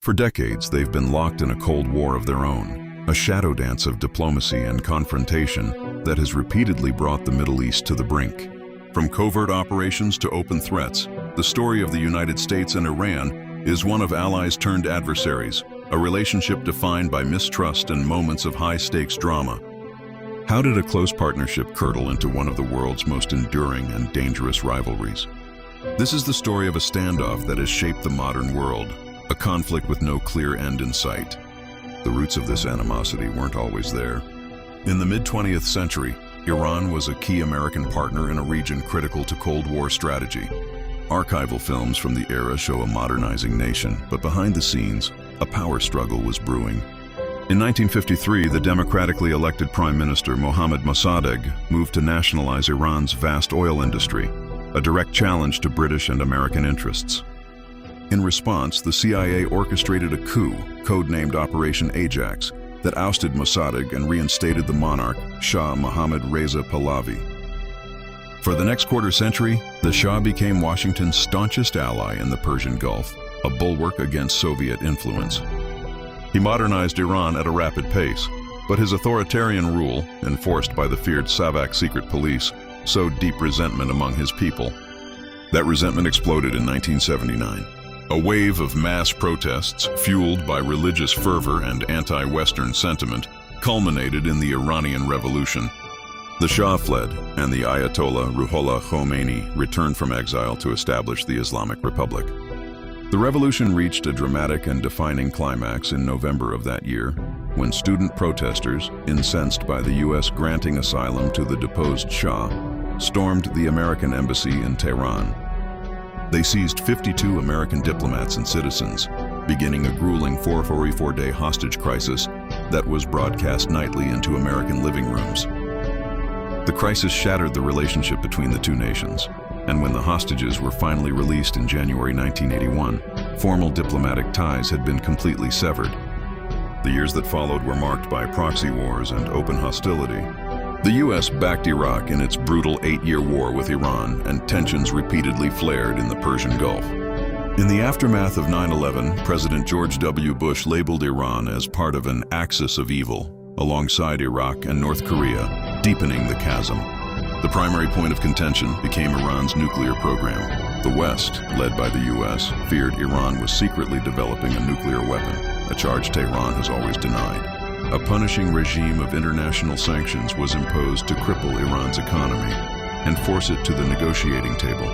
For decades, they've been locked in a Cold War of their own, a shadow dance of diplomacy and confrontation that has repeatedly brought the Middle East to the brink. From covert operations to open threats, the story of the United States and Iran is one of allies turned adversaries, a relationship defined by mistrust and moments of high-stakes drama. How did a close partnership curdle into one of the world's most enduring and dangerous rivalries? This is the story of a standoff that has shaped the modern world, a conflict with no clear end in sight. The roots of this animosity weren't always there. In the mid-20th century, Iran was a key American partner in a region critical to Cold War strategy. Archival films from the era show a modernizing nation, but behind the scenes, a power struggle was brewing. In 1953, the democratically elected Prime Minister Mohammad Mossadegh moved to nationalize Iran's vast oil industry, a direct challenge to British and American interests. In response, the CIA orchestrated a coup, codenamed Operation Ajax, that ousted Mossadegh and reinstated the monarch, Shah Mohammad Reza Pahlavi. For the next quarter century, the Shah became Washington's staunchest ally in the Persian Gulf, a bulwark against Soviet influence. He modernized Iran at a rapid pace, but his authoritarian rule, enforced by the feared Savak secret police, sowed deep resentment among his people. That resentment exploded in 1979. A wave of mass protests, fueled by religious fervor and anti-Western sentiment, culminated in the Iranian Revolution. The Shah fled, and the Ayatollah Ruhollah Khomeini returned from exile to establish the Islamic Republic. The revolution reached a dramatic and defining climax in November of that year, when student protesters, incensed by the U.S. granting asylum to the deposed Shah, stormed the American embassy in Tehran. They seized 52 American diplomats and citizens, beginning a grueling 444-day hostage crisis that was broadcast nightly into American living rooms. The crisis shattered the relationship between the two nations, and when the hostages were finally released in January 1981, formal diplomatic ties had been completely severed. The years that followed were marked by proxy wars and open hostility. The U.S. backed Iraq in its brutal 8-year war with Iran, and tensions repeatedly flared in the Persian Gulf. In the aftermath of 9/11, President George W. Bush labeled Iran as part of an axis of evil, alongside Iraq and North Korea, deepening the chasm. The primary point of contention became Iran's nuclear program. The West, led by the U.S., feared Iran was secretly developing a nuclear weapon, a charge Tehran has always denied. A punishing regime of international sanctions was imposed to cripple Iran's economy and force it to the negotiating table.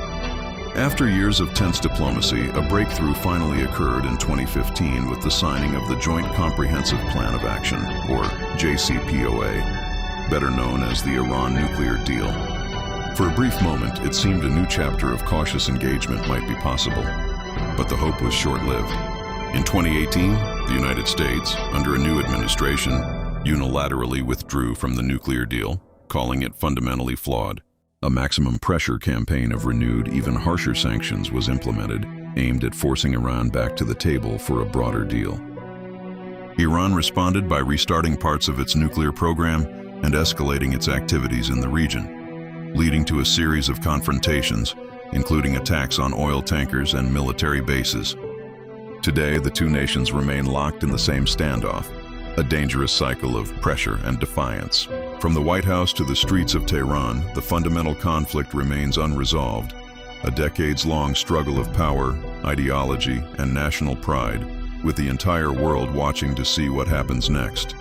After years of tense diplomacy, a breakthrough finally occurred in 2015 with the signing of the Joint Comprehensive Plan of Action, or JCPOA, better known as the Iran nuclear deal. For a brief moment, it seemed a new chapter of cautious engagement might be possible, but the hope was short-lived. In 2018, the United States, under a new administration, unilaterally withdrew from the nuclear deal, calling it fundamentally flawed. A maximum pressure campaign of renewed, even harsher sanctions was implemented, aimed at forcing Iran back to the table for a broader deal. Iran responded by restarting parts of its nuclear program and escalating its activities in the region, leading to a series of confrontations, including attacks on oil tankers and military bases. Today, the two nations remain locked in the same standoff, a dangerous cycle of pressure and defiance. From the White House to the streets of Tehran, the fundamental conflict remains unresolved, a decades-long struggle of power, ideology, and national pride, with the entire world watching to see what happens next.